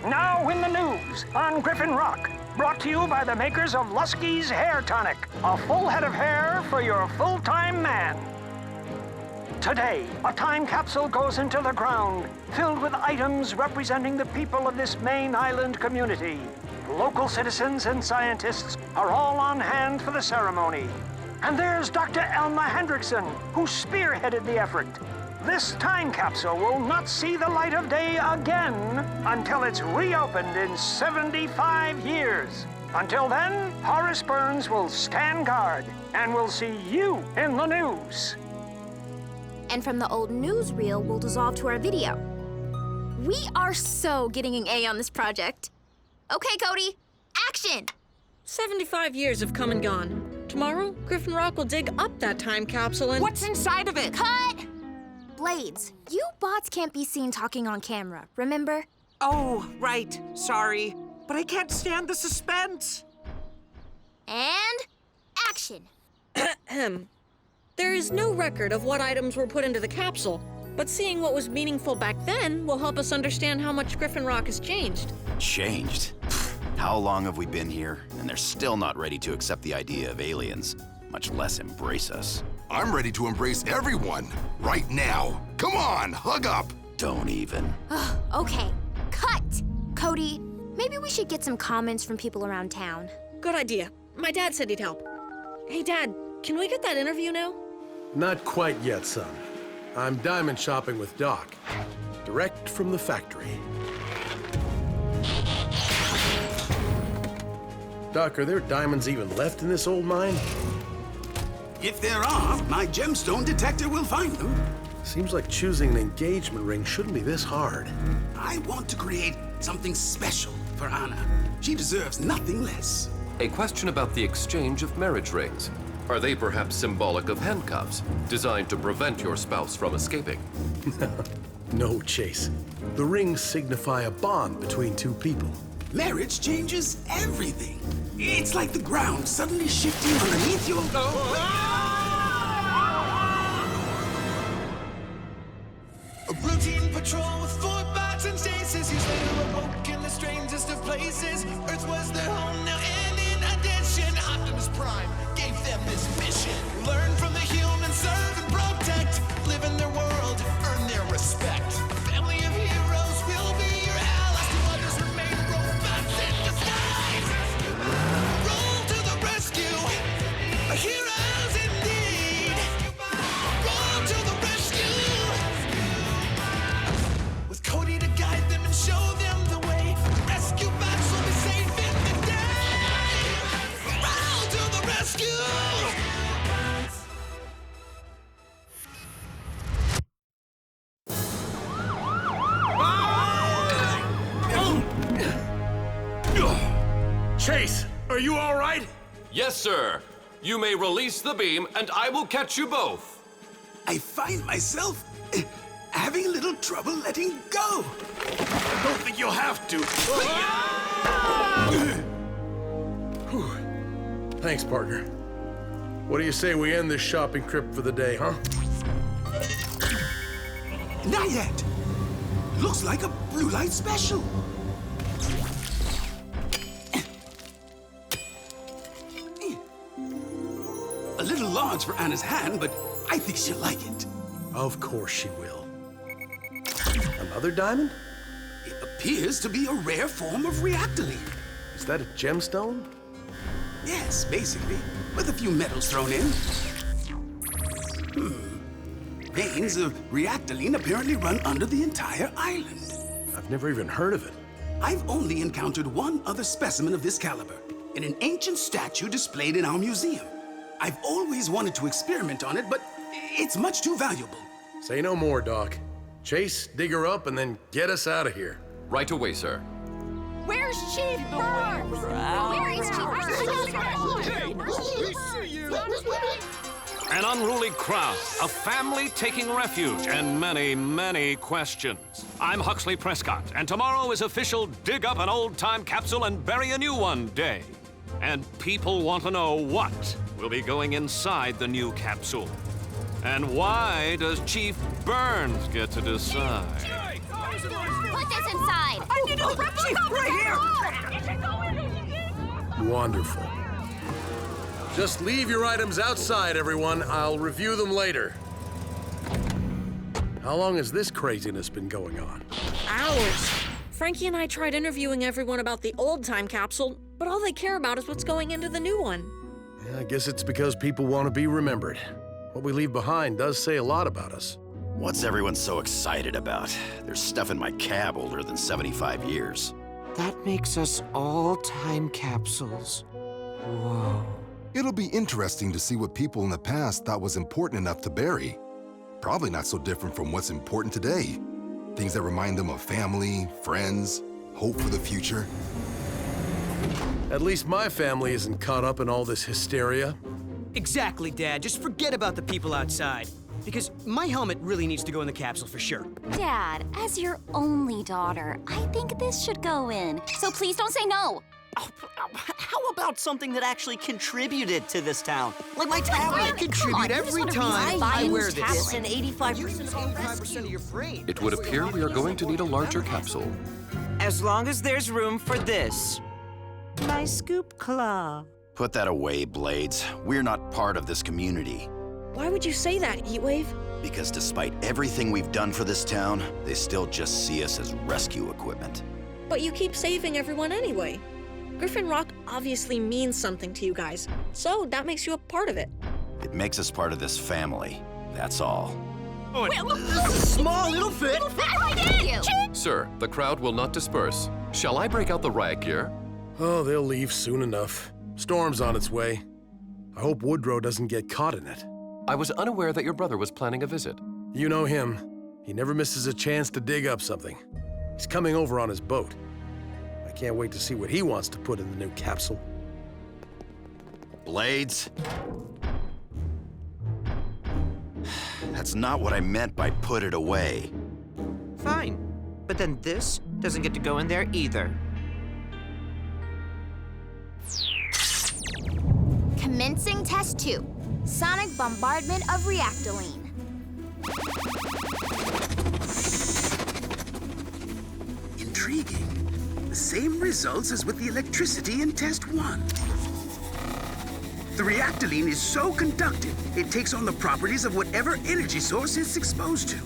Now in the news on Griffin Rock. Brought to you by the makers of Lusky's Hair Tonic. A full head of hair for your full-time man. Today, a time capsule goes into the ground, filled with items representing the people of this Maine Island community. Local citizens and scientists are all on hand for the ceremony. And there's Dr. Elma Hendrickson, who spearheaded the effort. This time capsule will not see the light of day again until it's reopened in 75 years. Until then, Horace Burns will stand guard, and we'll see you in the news. And from the old newsreel, we'll dissolve to our video. We are so getting an A on this project. Okay, Cody, action! 75 years have come and gone. Tomorrow, Griffin Rock will dig up that time capsule and... What's inside of it? Cut! Blades, you bots can't be seen talking on camera, remember? Oh, right. Sorry. But I can't stand the suspense. And action! There is no record of what items were put into the capsule, but seeing what was meaningful back then will help us understand how much Griffin Rock has changed. Changed? How long have we been here? And they're still not ready to accept the idea of aliens, much less embrace us. I'm ready to embrace everyone, right now. Come on, hug up. Don't even. Okay, cut! Cody, maybe we should get some comments from people around town. Good idea. My dad said he'd help. Hey, Dad, can we get that interview now? Not quite yet, son. I'm diamond shopping with Doc, direct from the factory. Doc, are there diamonds even left in this old mine? If there are, my gemstone detector will find them. Seems like choosing an engagement ring shouldn't be this hard. I want to create something special for Anna. She deserves nothing less. A question about the exchange of marriage rings. Are they perhaps symbolic of handcuffs, designed to prevent your spouse from escaping? No, Chase. The rings signify a bond between two people. Marriage changes everything. It's like the ground suddenly shifting underneath your... A routine patrol with 4 bots and stasis. He's later awoke in the strangest of places. Earth was their home now, and in addition, Optimus Prime gave them this mission. Learn from the humans, serve and protect. Live in their world, earn their respect. A family of heroes will be your allies. To others remain robots in disguise. Roll to the rescue, heroes indeed. Roll to the rescue. With Cody to guide them and show them the way. Rescue bots will be safe in the day. Roll to the rescue. Chase, are you all right? Yes, sir. You may release the beam, and I will catch you both. I find myself having a little trouble letting go. I don't think you'll have to. Thanks, partner. What do you say we end this shopping trip for the day, huh? Not yet. Looks like a blue light special. A little large for Anna's hand, but I think she'll like it. Of course she will. Another diamond? It appears to be a rare form of reactaline. Is that a gemstone? Yes, basically, with a few metals thrown in. Veins of reactaline apparently run under the entire island. I've never even heard of it. I've only encountered one other specimen of this caliber, in an ancient statue displayed in our museum. I've always wanted to experiment on it, but it's much too valuable. Say no more, Doc. Chase, dig her up, and then get us out of here. Right away, sir. Where's Chief Burns? Where is Chief An unruly crowd, a family taking refuge, and many, many questions. I'm Huxley Prescott, and tomorrow is official Dig Up an Old Time Capsule and Bury a New One Day. And people want to know what will be going inside the new capsule. And why does Chief Burns get to decide? Put this inside. I need a replica right here! Wonderful. Just leave your items outside, everyone. I'll review them later. How long has this craziness been going on? Hours. Frankie and I tried interviewing everyone about the old time capsule, but all they care about is what's going into the new one. Yeah, I guess it's because people want to be remembered. What we leave behind does say a lot about us. What's everyone so excited about? There's stuff in my cab older than 75 years. That makes us all time capsules. Whoa. It'll be interesting to see what people in the past thought was important enough to bury. Probably not so different from what's important today. Things that remind them of family, friends, hope for the future. At least my family isn't caught up in all this hysteria. Exactly, Dad. Just forget about the people outside. Because my helmet really needs to go in the capsule for sure. Dad, as your only daughter, I think this should go in. So please don't say no. How about something that actually contributed to this town? Like my tablet. I contribute every time I wear this. And 85% of your brain. It would appear we are going to need a larger capsule. As long as there's room for this. My scoop claw. Put that away, Blades. We're not part of this community. Why would you say that, Heatwave? Because despite everything we've done for this town, they still just see us as rescue equipment. But you keep saving everyone anyway. Griffin Rock obviously means something to you guys, so that makes you a part of it. It makes us part of this family, that's all. Small little fit. Sir, the crowd will not disperse. Shall I break out the riot gear? Oh, they'll leave soon enough. Storm's on its way. I hope Woodrow doesn't get caught in it. I was unaware that your brother was planning a visit. You know him. He never misses a chance to dig up something. He's coming over on his boat. I can't wait to see what he wants to put in the new capsule. Blades? That's not what I meant by put it away. Fine. But then this doesn't get to go in there either. Commencing Test 2. Sonic Bombardment of Reactaline. Intriguing. The same results as with the electricity in Test 1. The reactaline is so conductive, it takes on the properties of whatever energy source it's exposed to.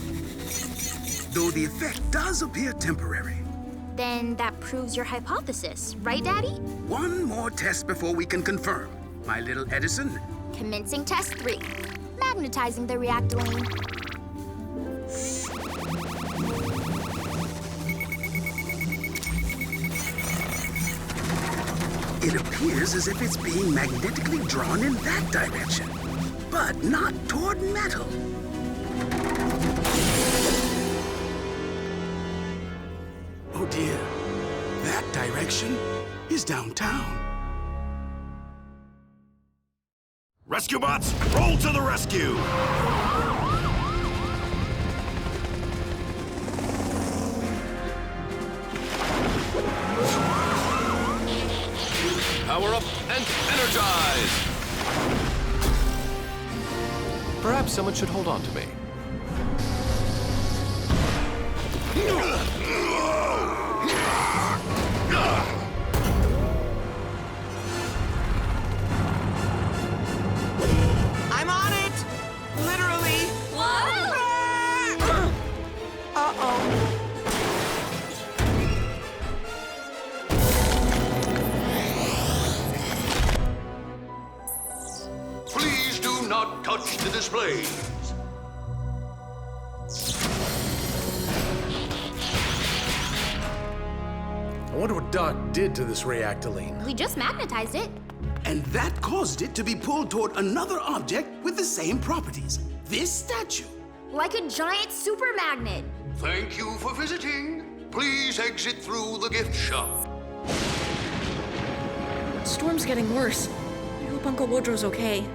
Though the effect does appear temporary. Then that proves your hypothesis, right, Daddy? One more test before we can confirm. My little Edison. Commencing Test 3. Magnetizing the reactaline. It appears as if it's being magnetically drawn in that direction, but not toward metal. Oh dear, that direction is downtown. Rescue bots, roll to the rescue! Power up and energize! Perhaps someone should hold on to me. I'm on it! Literally! Uh-oh. Please do not touch the displays. I wonder what Doc did to this reactaline. We just magnetized it. And that caused it to be pulled toward another object with the same properties. This statue. Like a giant super magnet. Thank you for visiting. Please exit through the gift shop. The storm's getting worse. I hope Uncle Woodrow's okay.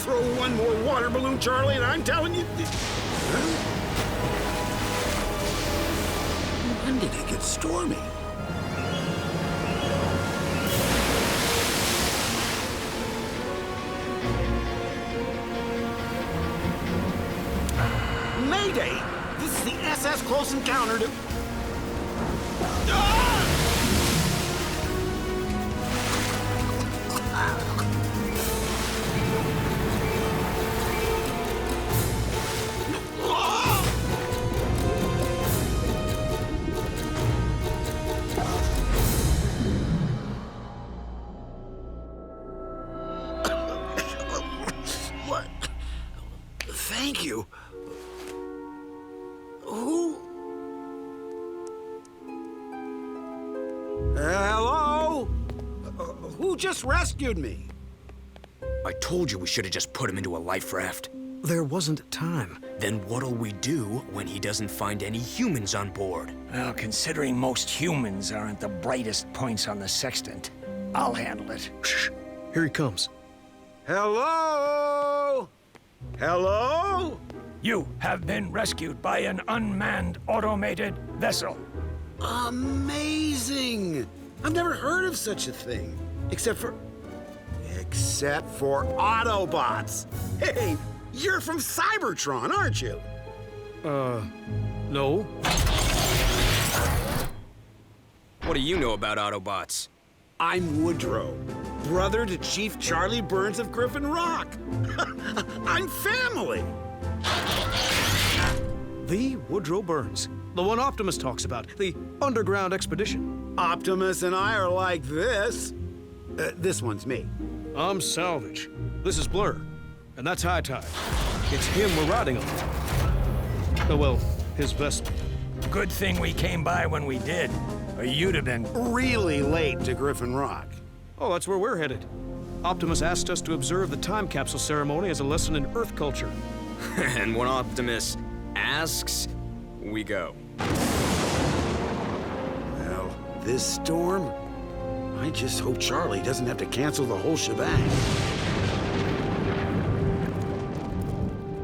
Throw one more water balloon, Charlie, and I'm telling you... think it's Stormy. Mayday! This is the SS Close Encounter to... What? Thank you. Who? Hello? Who just rescued me? I told you we should have just put him into a life raft. There wasn't time. Then what'll we do when he doesn't find any humans on board? Well, considering most humans aren't the brightest points on the sextant, I'll handle it. Shh. Here he comes. Hello? Hello? You have been rescued by an unmanned automated vessel. Amazing! I've never heard of such a thing. Except for Autobots. Hey, you're from Cybertron, aren't you? No. What do you know about Autobots? I'm Woodrow, brother to Chief Charlie Burns of Griffin Rock. I'm family. The Woodrow Burns. The one Optimus talks about. The underground expedition. Optimus and I are like this. This one's me. I'm Salvage. This is Blur. And that's High Tide. It's him we're riding on. Oh, well, his vessel. Good thing we came by when we did, or you'd have been really late to Griffin Rock. Oh, that's where we're headed. Optimus asked us to observe the time capsule ceremony as a lesson in Earth culture. And when Optimus asks, we go. Well, this storm, I just hope Charlie doesn't have to cancel the whole shebang.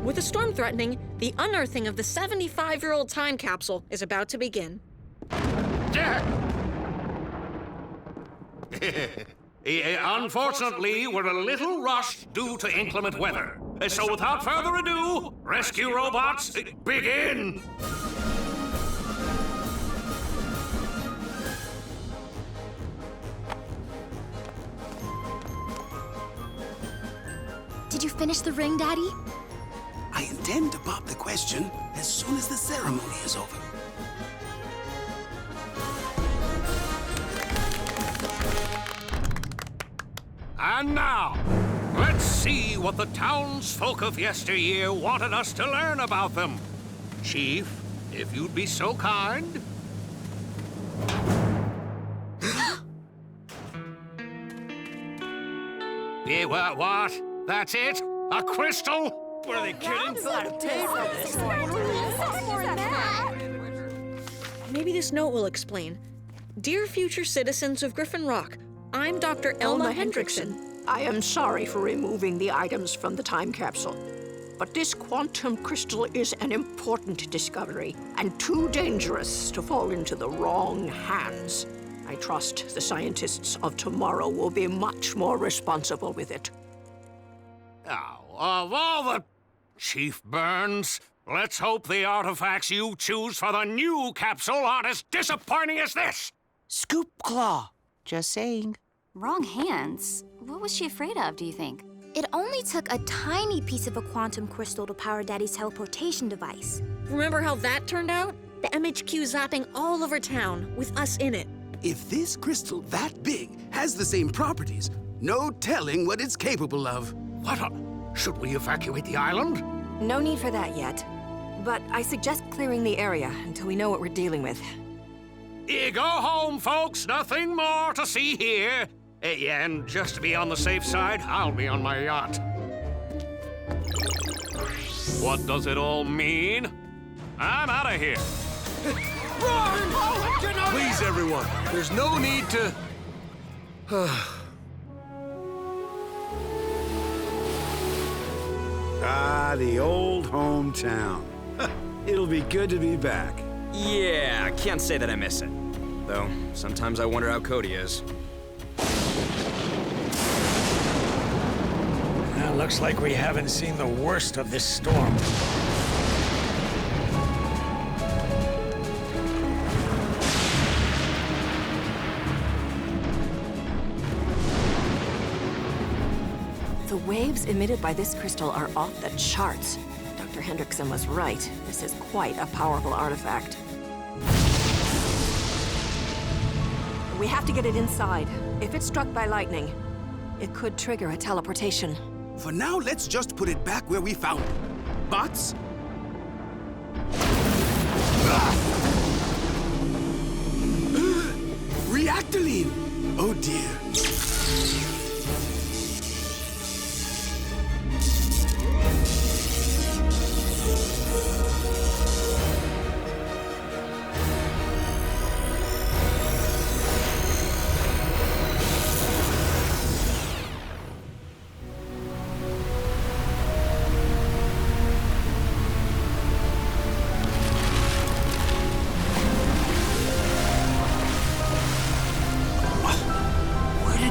With the storm threatening, the unearthing of the 75-year-old time capsule is about to begin. Unfortunately, we're a little rushed due to inclement weather. So without further ado, rescue robots, begin! Did you finish the ring, Daddy? I intend to pop the question as soon as the ceremony is over. And now, let's see what the townsfolk of yesteryear wanted us to learn about them. Chief, if you'd be so kind. What? That's it? A crystal? What are they kidding? Maybe this note will explain. Dear future citizens of Griffin Rock, I'm Dr. Elma Hendrickson. I am sorry for removing the items from the time capsule, but this quantum crystal is an important discovery and too dangerous to fall into the wrong hands. I trust the scientists of tomorrow will be much more responsible with it. Oh, of all the... Chief Burns, let's hope the artifacts you choose for the new capsule aren't as disappointing as this! Scoop Claw. Just saying. Wrong hands? What was she afraid of, do you think? It only took a tiny piece of a quantum crystal to power Daddy's teleportation device. Remember how that turned out? The MHQ zapping all over town, with us in it. If this crystal that big has the same properties, no telling what it's capable of. Should we evacuate the island? No need for that yet. But I suggest clearing the area until we know what we're dealing with. Go home, folks. Nothing more to see here. And just to be on the safe side, I'll be on my yacht. What does it all mean? I'm out of here. Run! Please, everyone. There's no need to... Ah, the old hometown. It'll be good to be back. Yeah, I can't say that I miss it. Though, sometimes I wonder how Cody is. Well, looks like we haven't seen the worst of this storm. The waves emitted by this crystal are off the charts. Dr. Hendrickson was right. This is quite a powerful artifact. We have to get it inside. If it's struck by lightning, it could trigger a teleportation. For now, let's just put it back where we found it. Bots? Reactaline! Oh dear.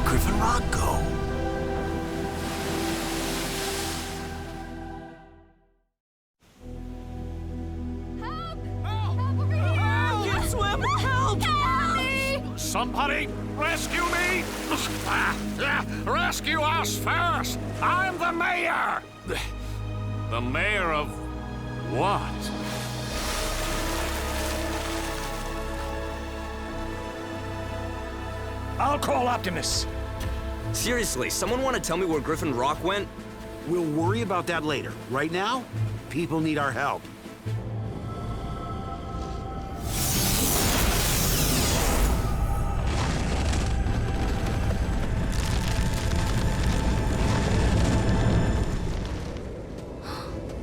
Griffin Rock go? Somebody rescue me! Rescue us first! I'm the mayor! The mayor of what? I'll call Optimus. Seriously, someone want to tell me where Griffin Rock went? We'll worry about that later. Right now, people need our help.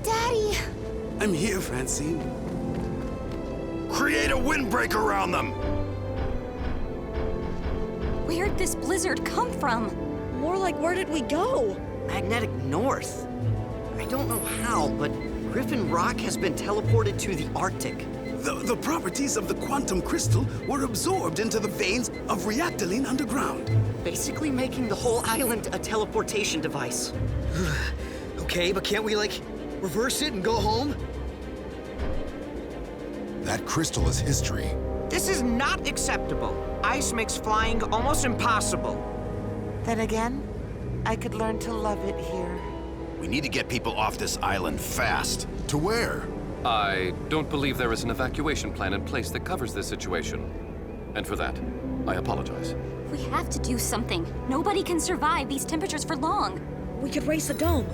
Daddy! I'm here, Francine. Create a windbreak around them! Where'd this blizzard come from? More like, where did we go? Magnetic north. I don't know how, but Griffin Rock has been teleported to the Arctic. The properties of the quantum crystal were absorbed into the veins of reactaline underground. Basically making the whole island a teleportation device. Okay, but can't we, like, reverse it and go home? That crystal is history. This is not acceptable. Ice makes flying almost impossible. Then again, I could learn to love it here. We need to get people off this island fast. To where? I don't believe there is an evacuation plan in place that covers this situation. And for that, I apologize. We have to do something. Nobody can survive these temperatures for long. We could raise the dome.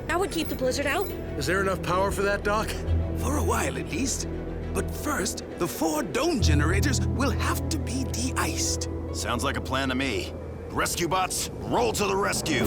That would keep the blizzard out. Is there enough power for that, Doc? For a while, at least. But first, the 4 dome generators will have to be de-iced. Sounds like a plan to me. Rescue bots, roll to the rescue!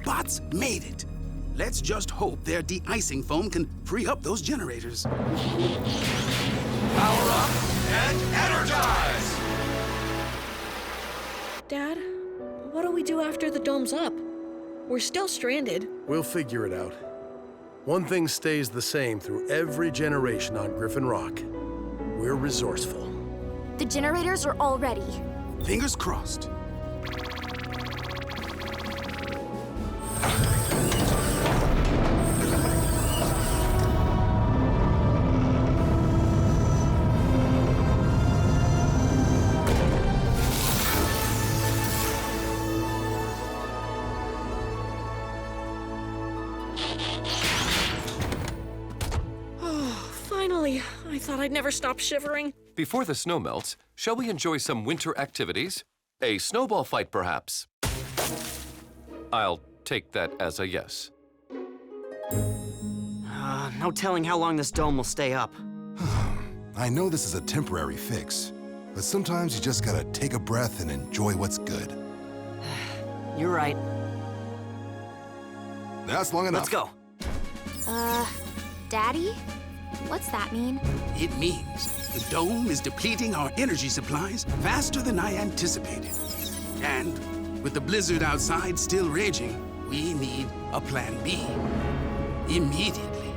Bots made it. Let's just hope their de-icing foam can free up those generators. Power up and energize! Dad, what do we do after the dome's up? We're still stranded. We'll figure it out. One thing stays the same through every generation on Griffin Rock. We're resourceful. The generators are all ready. Fingers crossed. Finally, I thought I'd never stop shivering. Before the snow melts, shall we enjoy some winter activities? A snowball fight, perhaps? I'll take that as a yes. No telling how long this dome will stay up. I know this is a temporary fix, but sometimes you just gotta take a breath and enjoy what's good. You're right. That's long enough. Let's go. Daddy? What's that mean? It means the dome is depleting our energy supplies faster than I anticipated. And with the blizzard outside still raging, we need a plan B. Immediately.